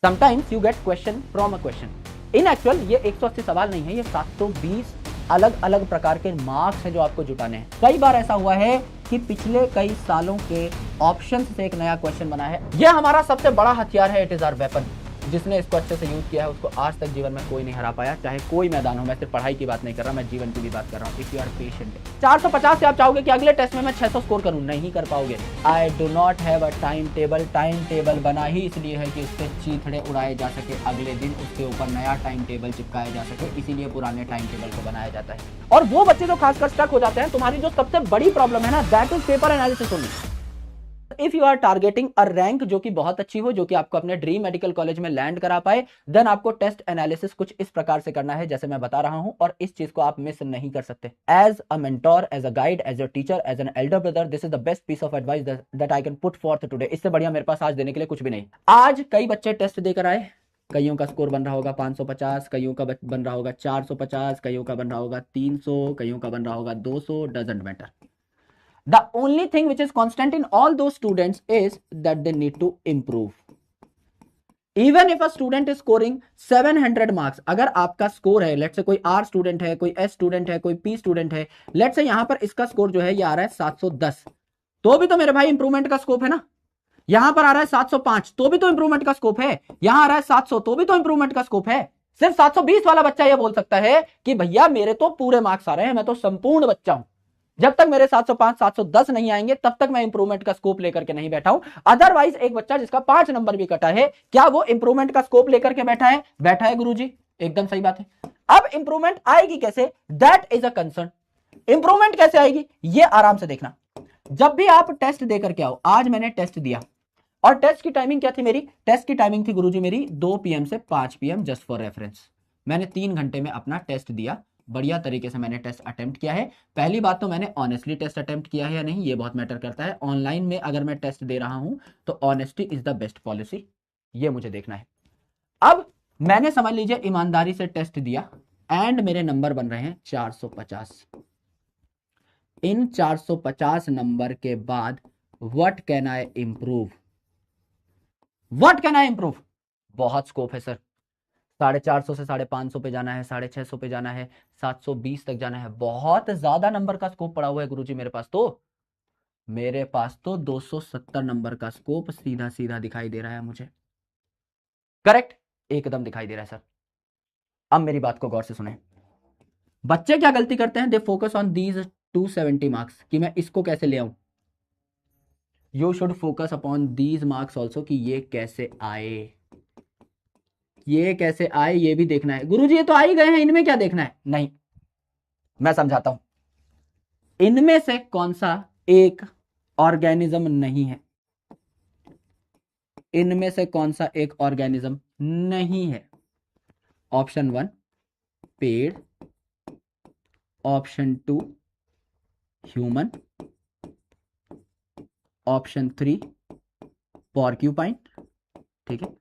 Sometimes you get question from a question. In actual ये 180 सवाल नहीं है, ये 720 अलग अलग प्रकार के मार्क्स हैं जो आपको जुटाने हैं। कई बार ऐसा हुआ है कि पिछले कई सालों के ऑप्शन से एक नया क्वेश्चन बना है। यह हमारा सबसे बड़ा हथियार है, इट इज आवर वेपन। जिसने इसको अच्छे से यूज किया है उसको आज तक जीवन में कोई नहीं हरा पाया, चाहे कोई मैदान हो। मैं सिर्फ पढ़ाई की बात नहीं कर रहा, मैं जीवन की भी बात कर रहा हूँ। If you are patient. 450 से आप चाहोगे कि अगले टेस्ट में मैं 600 स्कोर करूं, नहीं कर पाओगे। I do not have a time table. Time table बना ही इसलिए है कि उससे चीथड़े उड़ाए जा सके, अगले दिन उसके ऊपर नया टाइम टेबल चिपकाया जा सके, इसीलिए पुराने टाइम टेबल को बनाया जाता है। और वो बच्चे जो खासकर स्टक हो जाते हैं, तुम्हारी जो सबसे बड़ी प्रॉब्लम है ना, that is paper analysis only. If you are targeting a rank जो कि बहुत अच्छी हो, जो कि आपको अपने ड्रीम मेडिकल कॉलेज में लैंड करा पाए, देन आपको टेस्ट एनालिसिस कुछ इस प्रकार से करना है जैसे मैं बता रहा हूं, और इस चीज को आप मिस नहीं कर सकते। As a mentor, as a guide, as a teacher, as an elder brother, this is the best piece of advice that I can put forth today. इससे बढ़िया मेरे पास आज देने के लिए कुछ भी नहीं। आज कई बच्चे टेस्ट देकर आए, कईयों का स्कोर बन रहा होगा 550, कईयों का बन रहा होगा 450, कईयों का बन रहा होगा 300, कईयों का बन रहा होगा 200, doesn't matter. The only thing which is constant in all those students is that they need to improve. Even if a student is scoring 700 marks, अगर आपका स्कोर है, लेट्स से कोई R स्टूडेंट है, कोई S स्टूडेंट है, कोई P student है, let's say यहां पर इसका स्कोर जो है ये आ रहा है 710, तो भी तो मेरे भाई इंप्रूवमेंट का स्कोप है ना। यहां पर आ रहा है 705, तो भी तो इंप्रूवमेंट का स्कोप है। यहां आ रहा है 700, तो भी तो इंप्रूवमेंट का स्कोप है। सिर्फ 720 वाला बच्चा यह बोल सकता है कि भैया मेरे तो पूरे मार्क्स आ रहे हैं, मैं तो संपूर्ण बच्चा हूं। जब तक मेरे 705 710 नहीं आएंगे तब तक मैं इंप्रूवमेंट का स्कोप लेकर के नहीं बैठा हूं। अदरवाइज एक बच्चा जिसका 5 नंबर भी कटा है, क्या वो इंप्रूवमेंट का स्कोप लेकर के बैठा है? बैठा है गुरुजी, एकदम सही बात है। अब इंप्रूवमेंट आएगी कैसे, that is a concern. Improvement कैसे आएगी ये आराम से देखना। जब भी आप टेस्ट देकर के आओ, आज मैंने टेस्ट दिया और टेस्ट की टाइमिंग क्या थी मेरी? टेस्ट की टाइमिंग थी गुरुजी मेरी 2 PM से 5 PM, जस्ट फॉर रेफरेंस। मैंने 3 घंटे में अपना टेस्ट दिया, बढ़िया तरीके से मैंने टेस्ट अटेम्प्ट किया है। पहली बात तो मैंने ऑनेस्टली टेस्ट अटेम्प्ट किया है या नहीं, ये बहुत मैटर करता है। ऑनलाइन में अगर मैं टेस्ट दे रहा हूं तो honesty is the best policy, ये मुझे देखना है। अब मैंने समझ लीजिए ईमानदारी से टेस्ट दिया एंड मेरे नंबर बन रहे हैं 450। इन 450 नंबर के बाद what can I improve? What can I improve? बहुत स्कोप है सर। 450 से 550 पे जाना है, 650 पे जाना है, 720 तक जाना है। बहुत ज्यादा नंबर का स्कोप पड़ा हुआ है गुरुजी मेरे पास तो। मेरे पास तो 270 नंबर का स्कोप सीधा सीधा दिखाई दे रहा है मुझे। करेक्ट, एकदम दिखाई दे रहा है सर। अब मेरी बात को गौर से सुने। बच्चे क्या गलती करते हैं? They focus on these 270 marks कि मैं इसको कैसे ले आऊं। You should focus upon these marks also कि ये कैसे आए, ये कैसे आए ये भी देखना है। गुरुजी ये तो आ ही गए हैं, इनमें क्या देखना है? नहीं, मैं समझाता हूं। इनमें से कौन सा एक ऑर्गेनिज्म नहीं है? इनमें से कौन सा एक ऑर्गेनिज्म नहीं है? ऑप्शन 1 पेड़, ऑप्शन 2 ह्यूमन, ऑप्शन 3 पॉर्क्यूपाइन, ठीक है,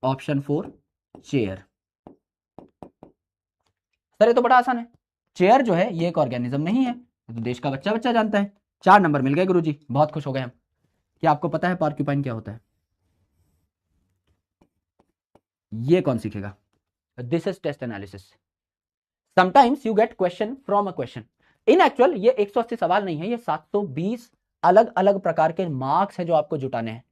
ऑप्शन 4 चेयर। सर ये तो बड़ा आसान है। चेयर जो है ये एक ऑर्गेनिज्म नहीं है, तो देश का बच्चा बच्चा जानता है। 4 नंबर मिल गए गुरुजी, बहुत खुश हो गए हम। क्या आपको पता है पॉर्क्यूपाइन क्या होता है? ये कौन सीखेगा? This is test analysis. Sometimes you get question from a question. In actual ये 180 सवाल नहीं है, ये 720 अलग अलग प्रकार के मार्क्स हैं जो आपको जुटाने हैं।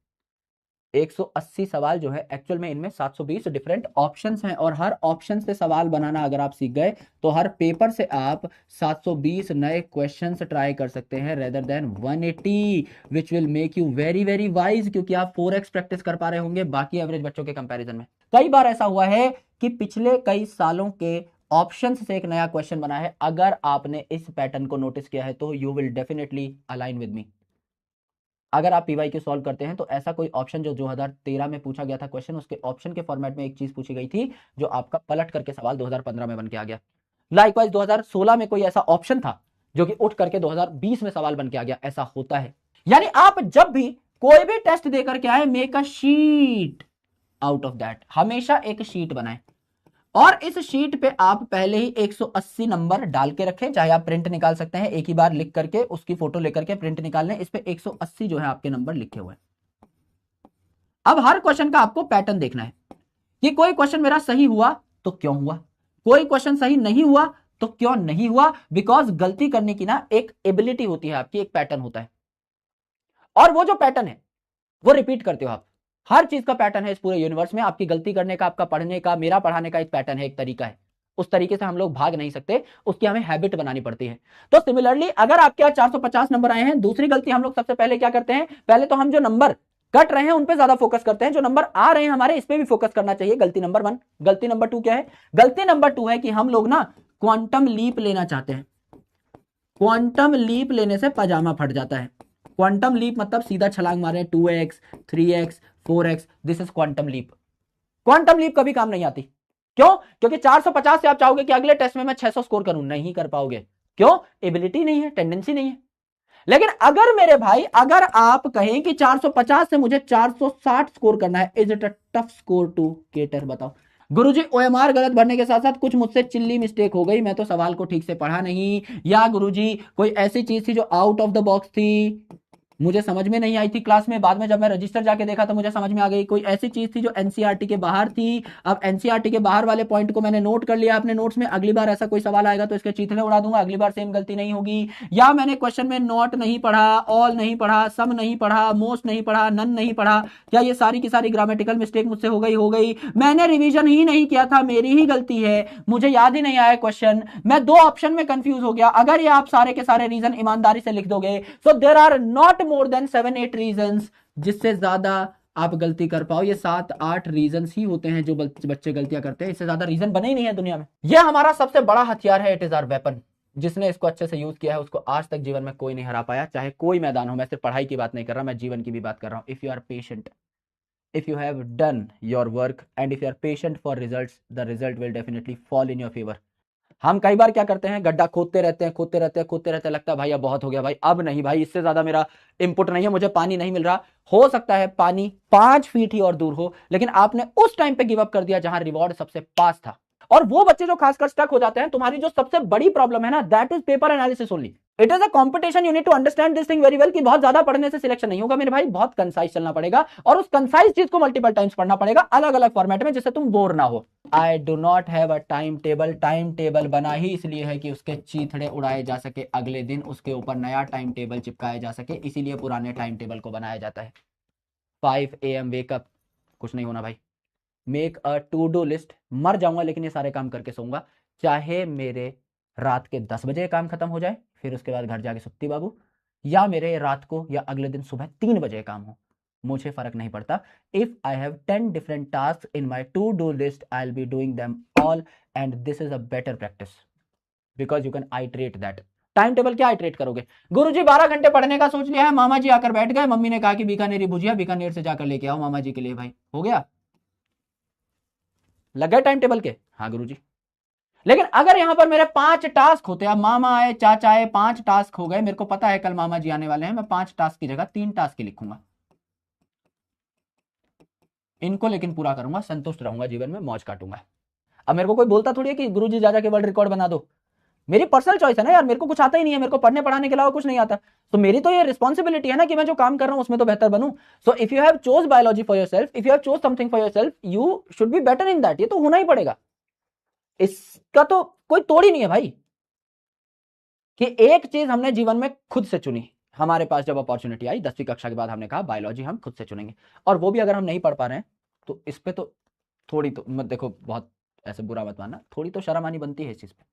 180 सवाल जो है एक्चुअल में इनमें 720 डिफरेंट ऑप्शंस हैं, और हर ऑप्शन से सवाल बनाना अगर आप सीख गए तो हर पेपर से आप 720 नए क्वेश्चंस ट्राई कर सकते हैं rather than 180, which will make you very very wise, क्योंकि आप 4x प्रैक्टिस कर पा रहे होंगे बाकी एवरेज बच्चों के कंपैरिजन में। कई बार ऐसा हुआ है कि पिछले कई सालों के ऑप्शन से एक नया क्वेश्चन बना है। अगर आपने इस पैटर्न को नोटिस किया है तो you will definitely align with me. अगर आप PYQ सॉल्व करते हैं तो ऐसा कोई ऑप्शन जो 2013 में पूछा गया था क्वेश्चन, उसके ऑप्शन के फॉर्मेट में एक चीज पूछी गई थी जो आपका पलट करके सवाल 2015 में बन के आ गया। लाइकवाइज 2016 में कोई ऐसा ऑप्शन था जो कि उठ करके 2020 में सवाल बन के आ गया। ऐसा होता है। यानी आप जब भी कोई भी टेस्ट देकर के आए, make a sheet out of that. हमेशा एक शीट बनाएं और इस शीट पे आप पहले ही 180 नंबर डाल के रखें, चाहे आप प्रिंट निकाल सकते हैं, एक ही बार लिख करके उसकी फोटो लेकर के प्रिंट निकाल लें। इस पे 180 जो है आपके नंबर लिखे हुए हैं। अब हर क्वेश्चन का आपको पैटर्न देखना है। कि कोई क्वेश्चन मेरा सही हुआ तो क्यों हुआ, कोई क्वेश्चन सही नहीं हुआ तो क्यों नहीं हुआ। बिकॉज गलती करने की ना एक एबिलिटी होती है आपकी, एक पैटर्न होता है, और वो जो पैटर्न है वो रिपीट करते हो आप। हर चीज का पैटर्न है इस पूरे यूनिवर्स में, आपकी गलती करने का, आपका पढ़ने का, मेरा पढ़ाने का एक पैटर्न है, एक तरीका है। उस तरीके से हम लोग भाग नहीं सकते, उसकी हमें हैबिट बनानी पड़ती है। तो सिमिलरली अगर आपके यहाँ 450 नंबर आए हैं, दूसरी गलती हम लोग सबसे पहले क्या करते हैं, पहले तो हम जो नंबर कट रहे हैं उन पे ज्यादा फोकस करते हैं, जो नंबर आ रहे हैं हमारे इस पे भी फोकस करना चाहिए। गलती नंबर 1। गलती नंबर 2 क्या है, गलती नंबर 2 है कि हम लोग ना क्वांटम लीप लेना चाहते हैं। क्वांटम लीप लेने से पजामा फट जाता है। क्वांटम लीप मतलब सीधा छलांग मारे, 2x 3x 4x, this is quantum leap. Quantum leap कभी काम नहीं आती। क्यों? क्योंकि 450 से आप चाहोगे कि अगले टेस्ट में मैं 600 स्कोर करूं, नहीं कर पाओगे। क्यों? एबिलिटी नहीं है, टेंडेंसी नहीं है। लेकिन अगर मेरे भाई, अगर आप कहें कि 450 से मुझे 460 स्कोर करना है, is it a tough score to cater? बताओ। गुरुजी ओएमआर गलत भरने के साथ साथ कुछ मुझसे चिल्ली मिस्टेक हो गई, मैं तो सवाल को ठीक से पढ़ा नहीं, या गुरुजी कोई ऐसी चीज थी जो आउट ऑफ द बॉक्स थी, मुझे समझ में नहीं आई थी क्लास में, बाद में जब मैं रजिस्टर जाके देखा तो मुझे समझ में आ गई। कोई ऐसी चीज थी जो एनसीईआरटी के बाहर थी, अब एनसीईआरटी के बाहर वाले पॉइंट को मैंने नोट कर लिया अपने नोट्स में, अगली बार ऐसा कोई सवाल आएगा तो इसके चीथड़े उड़ा दूंगा, अगली बार सेम गलती नहीं होगी। या मैंने क्वेश्चन में नॉट नहीं पढ़ा, ऑल नहीं पढ़ा, सम नहीं पढ़ा, मोस्ट नहीं पढ़ा, नन नहीं पढ़ा, क्या ये सारी की सारी ग्रामेटिकल मिस्टेक मुझसे हो गई? मैंने रिवीजन ही नहीं किया था, मेरी ही गलती है, मुझे याद ही नहीं आया क्वेश्चन, मैं 2 ऑप्शन में कंफ्यूज हो गया। अगर ये आप सारे के सारे रीजन ईमानदारी से लिख दोगे, so there are not more than 7-8 reasons जिससे ज्यादा आप गलती कर पाओ। ये 7-8 रीजंस ही होते हैं जो बच्चे गलतियां करते हैं, इससे ज्यादा रीजन बने ही नहीं है दुनिया में। ये हमारा सबसे बड़ा हथियार है, इट इज आवर वेपन। जिसने इसको अच्छे से यूज किया है उसको आज तक जीवन में कोई नहीं हरा पाया, चाहे कोई मैदान हो। मैं सिर्फ पढ़ाई की बात नहीं कर रहा, मैं जीवन की भी बात कर रहा हूं। If you are patient, if you have done your work and if you are patient for results, the result will definitely fall in your favor। हम कई बार क्या करते हैं, गड्ढा खोदते रहते हैं, लगता है भाई अब बहुत हो गया, भाई अब नहीं, भाई इससे ज्यादा मेरा इनपुट नहीं है, मुझे पानी नहीं मिल रहा। हो सकता है पानी 5 फीट ही और दूर हो, लेकिन आपने उस टाइम पे गिव अप कर दिया जहां रिवॉर्ड सबसे पास था। और वो बच्चे जो खासकर स्टक हो जाते हैं, तुम्हारी जो सबसे बड़ी प्रॉब्लम है ना, that is paper analysis only. It is a competition, you need to understand this thing very well, कि बहुत ज्यादा पढ़ने से सिलेक्शन नहीं होगा मेरे भाई, बहुत कंसाइज चलना पड़ेगा, और उस कंसाइज चीज को मल्टीपल टाइम्स पढ़ना पड़ेगा, अलग अलग फॉर्मेट में, जिससे तुम बोर ना हो। I do not have a time table. Time table बना ही इसलिए है कि उसके चीथड़े उड़ाए जा सके, अगले दिन उसके ऊपर नया टाइम टेबल चिपकाया जा सके, इसीलिए पुराने टाइम टेबल को बनाया जाता है। 5 AM वेकअप, कुछ नहीं होना भाई। Make a to do list, मर जाऊंगा लेकिन ये सारे काम करके सोऊंगा, चाहे मेरे रात के 10 बजे काम खत्म हो जाए, फिर उसके बाद घर जाके सुत्ती बाबू, या मेरे रात को या अगले दिन सुबह 3 बजे काम हो, मुझे फर्क नहीं पड़ता। If I have 10 different task in my to do list, I will be doing them all, and this is a better practice because you can iterate that. Time table क्या आइट्रेट करोगे? गुरुजी 12 घंटे पढ़ने का सोच लिया है, मामा जी आकर बैठ गए, मम्मी ने कहा कि बीकानेरी भुजिया बीकानेर से जाकर लेके आओ मामा जी के लिए, भाई हो गया, लग गए टाइम टेबल के? हाँ गुरुजी। लेकिन अगर यहां पर मेरे 5 टास्क होते, अब मामा आए, चाचा आए, 5 टास्क हो गए, मेरे को पता है कल मामा जी आने वाले हैं, मैं 5 टास्क की जगह 3 टास्क ही लिखूंगा, इनको लेकिन पूरा करूंगा, संतुष्ट रहूंगा, जीवन में मौज काटूंगा। अब मेरे को कोई बोलता थोड़ी है कि गुरुजी जा के वर्ल्ड रिकॉर्ड बना दो, मेरी पर्सनल चॉइस है ना यार, मेरे को कुछ आता ही नहीं है, मेरे को पढ़ने पढ़ाने के अलावा कुछ नहीं आता, तो मेरी तो ये रिस्पॉन्सिबिलिटी है ना कि मैं जो काम कर रहा हूं उसमें तो बेहतर बनूं। So if you have chose biology for yourself, if you have chose something for yourself, you should be better in that, ये तो होना ही पड़ेगा, इसका तो कोई तोड़ ही नहीं है भाई। कि एक चीज हमने जीवन में खुद से चुनी, हमारे पास जब अपॉर्चुनिटी आई 10वीं कक्षा के बाद, हमने कहा बायोलॉजी हम खुद से चुनेंगे, और वो भी अगर हम नहीं पढ़ पा रहे हैं तो इस पे तो थोड़ी तो मत देखो, बहुत ऐसे बुरा मत मानना, थोड़ी तो शर्म आनी बनती है इस चीज पे,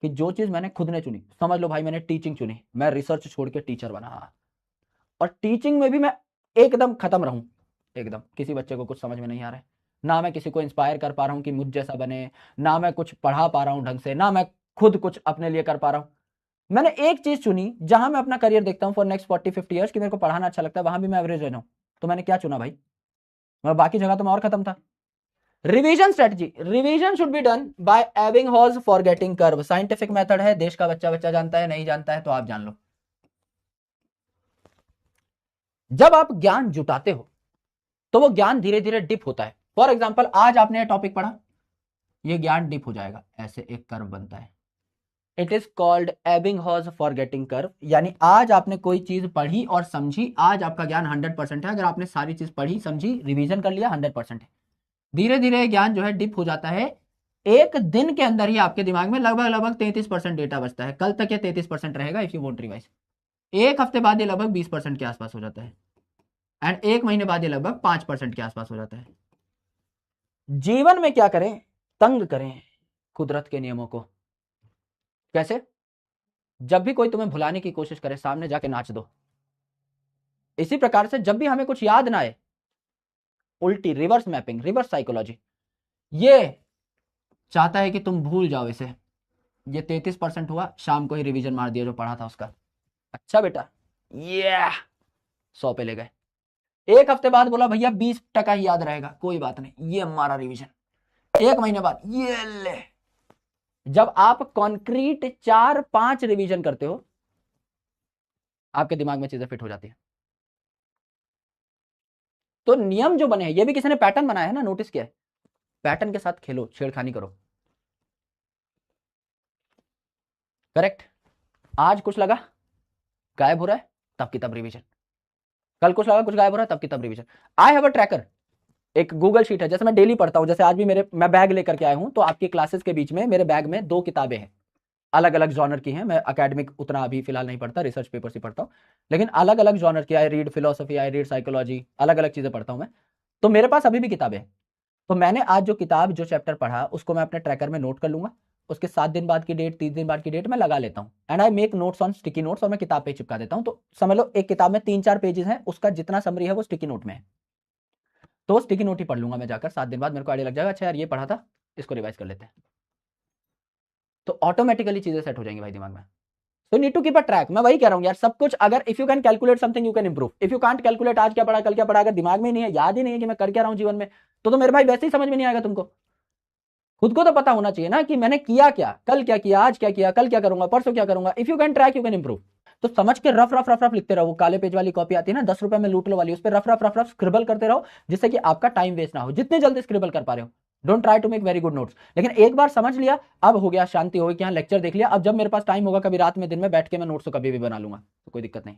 कि जो चीज मैंने खुद ने चुनी, समझ लो भाई मैंने टीचिंग चुनी, मैं रिसर्च छोड़ के टीचर बना, और टीचिंग में भी मैं एकदम खत्म रहूं, एकदम किसी बच्चे को कुछ समझ में नहीं आ रहा है, ना मैं किसी को इंस्पायर कर पा रहा हूं कि मुझ जैसा बने, ना मैं कुछ पढ़ा पा रहा हूं ढंग से, ना मैं खुद कुछ अपने लिए कर पा रहा हूं। मैंने एक चीज चुनी जहां मैं अपना करियर देखता हूं फॉर नेक्स्ट 40-50 ईयर्स, कि मेरे को पढ़ाना अच्छा लगता है, वहां भी मैं एवरेज रहना हूं, तो मैंने क्या चुना भाई? मैं बाकी जगह तो मैं और खत्म था। Revision strategy, revision should be done by Ebbinghaus forgetting curve, scientific method है, देश का बच्चा बच्चा जानता है, नहीं जानता है तो आप जान लो। जब आप ज्ञान जुटाते हो तो वो ज्ञान धीरे धीरे डिप होता है। फॉर एग्जाम्पल आज आपने ये टॉपिक पढ़ा, ये ज्ञान डिप हो जाएगा, ऐसे एक कर्व बनता है, it is called Ebbinghaus forgetting curve. यानी आज आपने कोई चीज पढ़ी और समझी, आज आपका ज्ञान 100% है, अगर आपने सारी चीज पढ़ी समझी रिवीजन कर लिया 100% है। धीरे धीरे ज्ञान जो है डिप हो जाता है। एक दिन के अंदर ही आपके दिमाग में लगभग लगभग 33% डेटा बचता है। कल तक ये 33% रहेगा इफ यू वोंट रिवाइज। एक हफ्ते बाद ये लगभग 20% के आसपास हो जाता है, एंड एक महीने बाद ये लगभग 5% के आसपास हो जाता है। जीवन में क्या करें? तंग करें कुदरत के नियमों को। कैसे? जब भी कोई तुम्हें भुलाने की कोशिश करे, सामने जाके नाच दो। इसी प्रकार से जब भी हमें कुछ याद ना आए, उल्टी रिवर्स मैपिंग, रिवर्स साइकोलॉजी, ये चाहता है कि तुम भूल जाओ इसे। ये 33% हुआ, शाम को ही रिवीजन मार दिया जो पढ़ा था उसका। अच्छा बेटा, ये 100 पे ले गए। एक हफ्ते बाद बोला भैया 20% ही याद रहेगा, कोई बात नहीं, ये हमारा रिवीजन। एक महीने बाद ये ले। जब आप कॉन्क्रीट 4-5 रिवीजन करते हो, आपके दिमाग में चीजें फिट हो जाती है। तो नियम जो बने हैं, ये भी किसी ने पैटर्न बनाया है ना, नोटिस किया है? पैटर्न के साथ खेलो, छेड़खानी करो। करेक्ट। आज कुछ लगा गायब हो रहा है, तब की तब रिवीजन। कल कुछ लगा कुछ गायब हो रहा है, तब की तब revision. I have a tracker, एक गूगल शीट है, जैसे मैं डेली पढ़ता हूं। जैसे आज भी मैं बैग लेकर के आया हूं, तो आपकी क्लासेस के बीच में मेरे बैग में 2 किताबें हैं, अलग अलग जॉनर की हैं। मैं एकेडमिक उतना अभी फिलहाल नहीं पढ़ता, रिसर्च पेपर्स ही पढ़ता हूं, लेकिन अलग अलग जॉनर की। I read philosophy, I read psychology, अलग अलग चीजें पढ़ता हूं मैं। तो मेरे पास अभी भी किताबें हैं। तो मैंने आज जो किताब, जो चैप्टर पढ़ा, उसको मैं अपने ट्रैकर में नोट कर लूंगा। उसके 7 दिन बाद की डेट, 30 दिन बाद की डेट मैं लगा लेता हूँ, and I make notes on sticky notes, और मैं किताब पे चिपका देता हूँ। तो समझ लो एक किताब में 3-4 पेजेस हैं, उसका जितना समरी है वो स्टिकी नोट में है। तो स्टिकी नोट ही पढ़ लूंगा मैं जाकर। 7 दिन बाद मेरे को आइडिया लग जाएगा, अच्छा यार ये पढ़ा था, इसको रिवाइज कर लेते हैं। तो ऑटोमेटिकली चीजें सेट हो जाएंगी भाई दिमाग में। तो need to keep a track. मैं वही कह रहा हूँ यार, सब कुछ अगर if you can calculate something you can improve. If you can't calculate आज क्या पढ़ा कल क्या पढ़ा, अगर दिमाग में नहीं है, याद ही नहीं है कि मैं कर क्या रहा हूँ जीवन में, तो मेरे भाई वैसे ही समझ में नहीं आएगा तुमको। खुद को तो पता होना चाहिए ना कि मैंने किया क्या, कल क्या किया, आज क्या किया, कल क्या करूंगा, परसों क्या करूंगा। If you can track you can improve. तो समझ के रफ रफ रफ रफ लिखते रहो। काले पेज वाली कॉपी आती है ना, 10 रुपए में लूट लो वाली, उस पर rough rough rough rough scribble करते रहो, जिससे कि आपका टाइम वेस्ट ना हो। जितने जल्दी स्क्रिबल कर पा रहे हो, don't try to make very good notes. लेकिन एक बार समझ लिया, अब हो गया, शांति हो गई कि हाँ लेक्चर देख लिया, अब जब मेरे पास टाइम होगा कभी रात में दिन में बैठ के मैं नोट्स तो कभी भी बना लूंगा, तो कोई दिक्कत नहीं।